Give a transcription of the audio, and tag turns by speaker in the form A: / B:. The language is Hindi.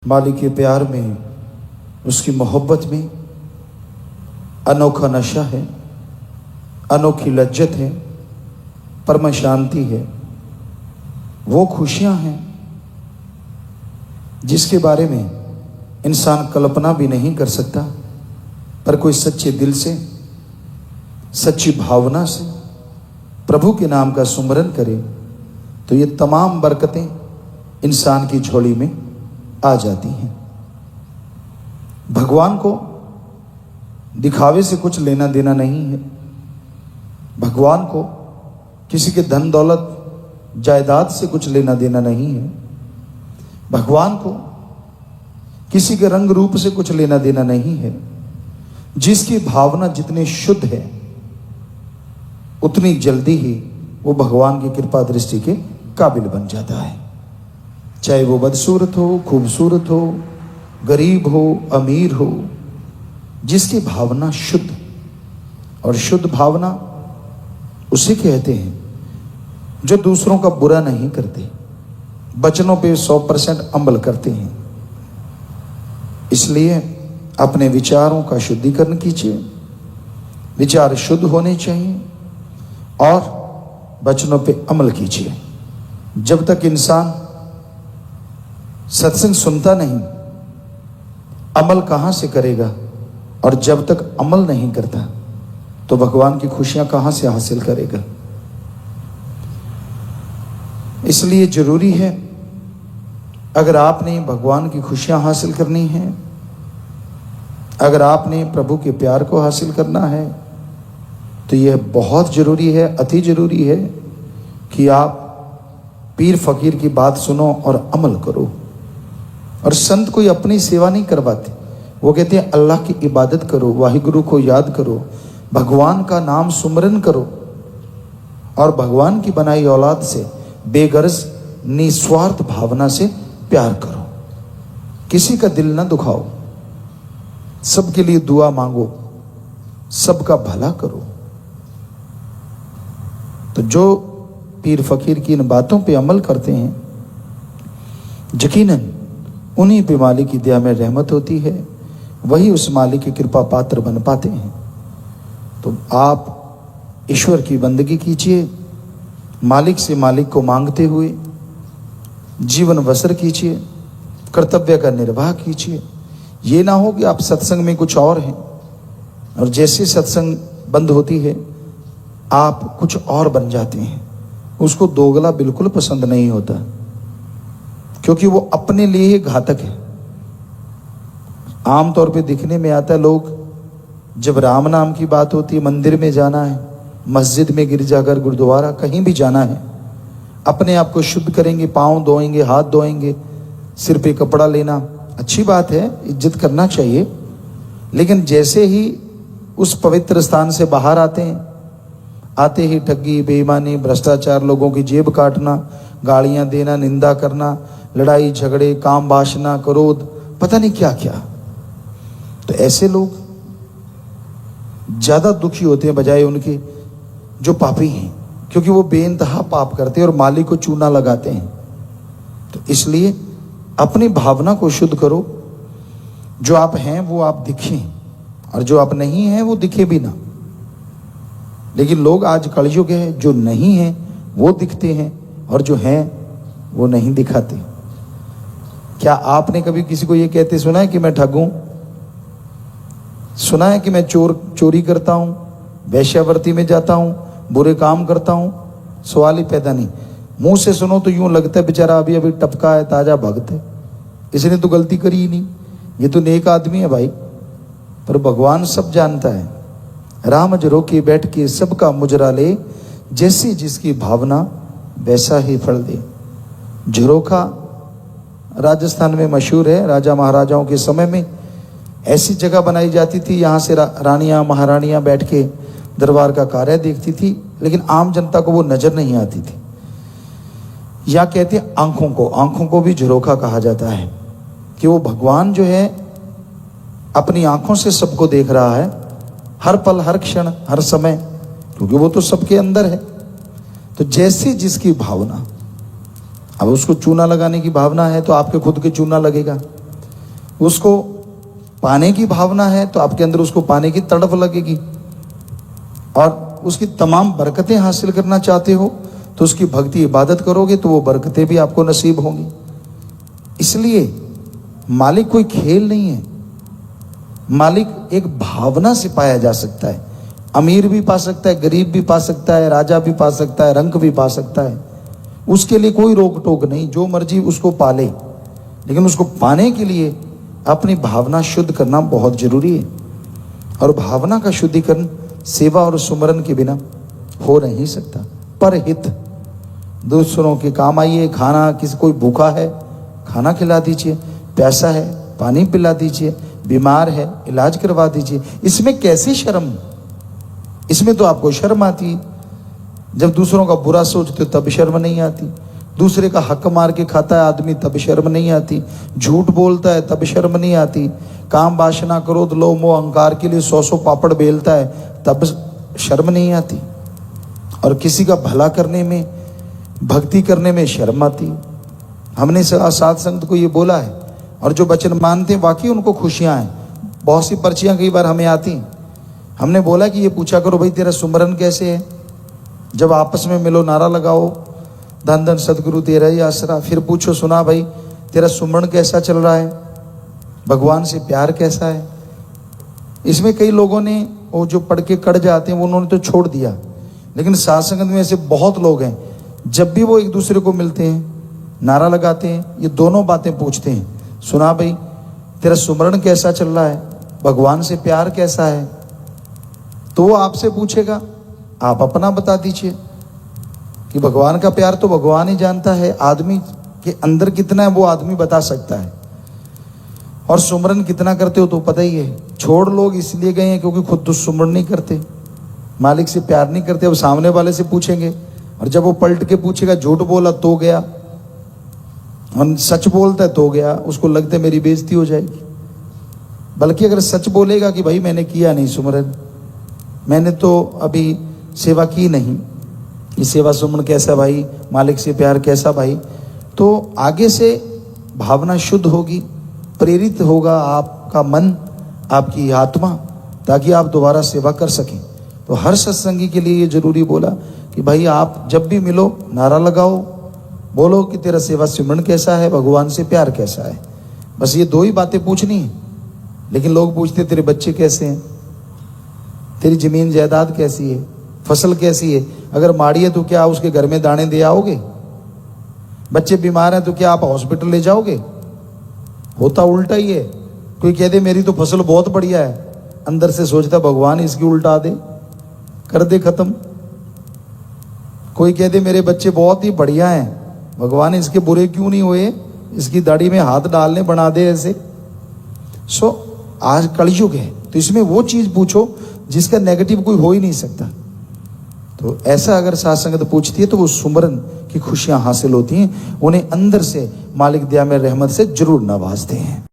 A: मालिक के प्यार में, उसकी मोहब्बत में अनोखा नशा है, अनोखी लज्जत है, परम शांति है। वो खुशियां हैं जिसके बारे में इंसान कल्पना भी नहीं कर सकता, पर कोई सच्चे दिल से, सच्ची भावना से प्रभु के नाम का सुमरन करे तो ये तमाम बरकतें इंसान की झोली में आ जाती हैं। भगवान को दिखावे से कुछ लेना देना नहीं है। भगवान को किसी के धन दौलत जायदाद से कुछ लेना देना नहीं है। भगवान को किसी के रंग रूप से कुछ लेना देना नहीं है। जिसकी भावना जितनी शुद्ध है उतनी जल्दी ही वो भगवान की कृपा दृष्टि के काबिल बन जाता है। चाहे वो बदसूरत हो, खूबसूरत हो, गरीब हो, अमीर हो, जिसकी भावना शुद्ध, और शुद्ध भावना उसे कहते हैं जो दूसरों का बुरा नहीं करते, वचनों पे 100% अमल करते हैं। इसलिए अपने विचारों का शुद्धिकरण कीजिए। विचार शुद्ध होने चाहिए और वचनों पे अमल कीजिए। जब तक इंसान सत्संग सुनता नहीं, अमल कहां से करेगा? और जब तक अमल नहीं करता तो भगवान की खुशियां कहां से हासिल करेगा? इसलिए जरूरी है, अगर आपने भगवान की खुशियां हासिल करनी है, अगर आपने प्रभु के प्यार को हासिल करना है, तो यह बहुत जरूरी है, अति जरूरी है कि आप पीर फकीर की बात सुनो और अमल करो। और संत कोई अपनी सेवा नहीं करवाते, वो कहते हैं अल्लाह की इबादत करो, वाहिगुरु को याद करो, भगवान का नाम सुमरन करो और भगवान की बनाई औलाद से बेगर्ज निस्वार्थ भावना से प्यार करो। किसी का दिल ना दुखाओ, सबके लिए दुआ मांगो, सबका भला करो। तो जो पीर फकीर की इन बातों पे अमल करते हैं, यकीनन उन्हीं पे मालिक की दया में रहमत होती है, वही उस मालिक की कृपा पात्र बन पाते हैं। तो आप ईश्वर की बंदगी कीजिए, मालिक से मालिक को मांगते हुए जीवन बसर कीजिए, कर्तव्य का निर्वाह कीजिए। ये ना हो कि आप सत्संग में कुछ और हैं और जैसे सत्संग बंद होती है आप कुछ और बन जाते हैं। उसको दोगला बिल्कुल पसंद नहीं होता, क्योंकि वो अपने लिए ही घातक है। आमतौर पे दिखने में आता है, लोग जब राम नाम की बात होती है, मंदिर में जाना है, मस्जिद में, गिरजाघर, गुरुद्वारा, कहीं भी जाना है, अपने आप को शुद्ध करेंगे, पाँव धोएंगे, हाथ धोएंगे, सिर पे कपड़ा लेना अच्छी बात है, इज्जत करना चाहिए। लेकिन जैसे ही उस पवित्र स्थान से बाहर आते हैं, आते ही ठगी, बेईमानी, भ्रष्टाचार, लोगों की जेब काटना, गालियां देना, निंदा करना, लड़ाई झगड़े, काम वासना, क्रोध, पता नहीं क्या क्या। तो ऐसे लोग ज्यादा दुखी होते हैं बजाय उनके जो पापी हैं, क्योंकि वो बेइंतहा पाप करते हैं और मालिक को चूना लगाते हैं। तो इसलिए अपनी भावना को शुद्ध करो। जो आप हैं वो आप दिखें, और जो आप नहीं हैं वो दिखे भी ना। लेकिन लोग आज कलयुग है, जो नहीं है वो दिखते हैं और जो हैं वो नहीं दिखाते। क्या आपने कभी किसी को ये कहते सुना है कि मैं ठग हूं? सुना है कि मैं चोरी करता हूं, वेश्यावृत्ति में जाता हूं, बुरे काम करता हूं? सवाल ही पैदा नहीं। मुंह से सुनो तो यूं लगता है बेचारा अभी अभी टपका है, ताजा भक्त है, इसने तो गलती करी ही नहीं, ये तो नेक आदमी है भाई। पर भगवान सब जानता है। राम जो रोके बैठ के सबका मुजरा ले, जैसी जिसकी भावना वैसा ही फल दे। झरोखा राजस्थान में मशहूर है। राजा महाराजाओं के समय में ऐसी जगह बनाई जाती थी, यहाँ से रानियां महारानियां बैठ के दरबार का कार्य देखती थी, लेकिन आम जनता को वो नजर नहीं आती थी। या कहते हैं आंखों को भी झरोखा कहा जाता है, कि वो भगवान जो है अपनी आंखों से सबको देख रहा है, हर पल, हर क्षण, हर समय, क्योंकि वो तो सबके अंदर है। तो जैसी जिसकी भावना, अब उसको चूना लगाने की भावना है तो आपके खुद के चूना लगेगा, उसको पाने की भावना है तो आपके अंदर उसको पाने की तड़प लगेगी, और उसकी तमाम बरकतें हासिल करना चाहते हो तो उसकी भक्ति इबादत करोगे तो वो बरकतें भी आपको नसीब होंगी। इसलिए मालिक कोई खेल नहीं है, मालिक एक भावना से पाया जा सकता है। अमीर भी पा सकता है, गरीब भी पा सकता है, राजा भी पा सकता है, रंक भी पा सकता है, उसके लिए कोई रोक टोक नहीं, जो मर्जी उसको पाले। लेकिन उसको पाने के लिए अपनी भावना शुद्ध करना बहुत जरूरी है, और भावना का शुद्धिकरण सेवा और सुमरन के बिना हो नहीं सकता। परहित, दूसरों के काम आइए। खाना, किसी कोई भूखा है खाना खिला दीजिए, प्यासा है पानी पिला दीजिए, बीमार है इलाज करवा दीजिए। इसमें कैसी शर्म? इसमें तो आपको शर्म आती है। जब दूसरों का बुरा सोचते हो तब शर्म नहीं आती, दूसरे का हक मार के खाता है आदमी तब शर्म नहीं आती, झूठ बोलता है तब शर्म नहीं आती, काम वासना क्रोध लोभ मोह अहंकार के लिए 100 पापड़ बेलता है तब शर्म नहीं आती, और किसी का भला करने में भक्ति करने में शर्म आती। हमने साध संगत को ये बोला है, और जो वचन मानते हैं वाकई उनको खुशियां हैं। बहुत सी पर्चियां कई बार हमें आती, हमने बोला कि ये पूछा करो भाई तेरा सुमरन कैसे है। जब आपस में मिलो नारा लगाओ धन धन सदगुरु तेरा ही आसरा, फिर पूछो सुना भाई तेरा सुमरन कैसा चल रहा है, भगवान से प्यार कैसा है। इसमें कई लोगों ने वो जो पढ़ के कट जाते हैं वो उन्होंने तो छोड़ दिया, लेकिन साध संगत में ऐसे बहुत लोग हैं, जब भी वो एक दूसरे को मिलते हैं नारा लगाते हैं, ये दोनों बातें पूछते हैं, सुना भाई तेरा सुमरन कैसा चल रहा है, भगवान से प्यार कैसा है। तो वो आपसे पूछेगा, आप अपना बता दीजिए कि भगवान का प्यार तो भगवान ही जानता है, आदमी के अंदर कितना है वो आदमी बता सकता है, और सुमरन कितना करते हो तो पता ही है। छोड़ लोग इसलिए गए हैं क्योंकि खुद तो सुमरन नहीं करते, मालिक से प्यार नहीं करते। अब सामने वाले से पूछेंगे, और जब वो पलट के पूछेगा झूठ बोला तो गया, और सच बोलता है तो गया, उसको लगता है मेरी बेइज्जती हो जाएगी। बल्कि अगर सच बोलेगा कि भाई मैंने किया नहीं सुमरन, मैंने तो अभी सेवा की नहीं, ये सेवा सुमरन कैसा भाई, मालिक से प्यार कैसा भाई, तो आगे से भावना शुद्ध होगी, प्रेरित होगा आपका मन, आपकी आत्मा, ताकि आप दोबारा सेवा कर सकें। तो हर सत्संगी के लिए ये जरूरी बोला कि भाई आप जब भी मिलो नारा लगाओ, बोलो कि तेरा सेवा सुमरन कैसा है, भगवान से प्यार कैसा है। बस ये दो ही बातें पूछनी है। लेकिन लोग पूछते तेरे बच्चे कैसे हैं, तेरी जमीन जायदाद कैसी है, फसल कैसी है। अगर माड़ी है तो क्या उसके घर में दाने दे आओगे, बच्चे बीमार हैं तो क्या आप हॉस्पिटल ले जाओगे। होता उल्टा ही है। कोई कह दे मेरी तो फसल बहुत बढ़िया है, अंदर से सोचता भगवान इसकी उल्टा दे, कर दे खत्म। कोई कह दे मेरे बच्चे बहुत ही बढ़िया हैं, भगवान इसके बुरे क्यों नहीं हुए, इसकी दाढ़ी में हाथ डालने बना दे ऐसे। आज कलयुग है, तो इसमें वो चीज पूछो जिसका नेगेटिव कोई हो ही नहीं सकता। तो ऐसा अगर साध संगत पूछती है तो वो सुमरन की खुशियां हासिल होती हैं, उन्हें अंदर से मालिक दया में रहमत से जरूर नवाजते हैं।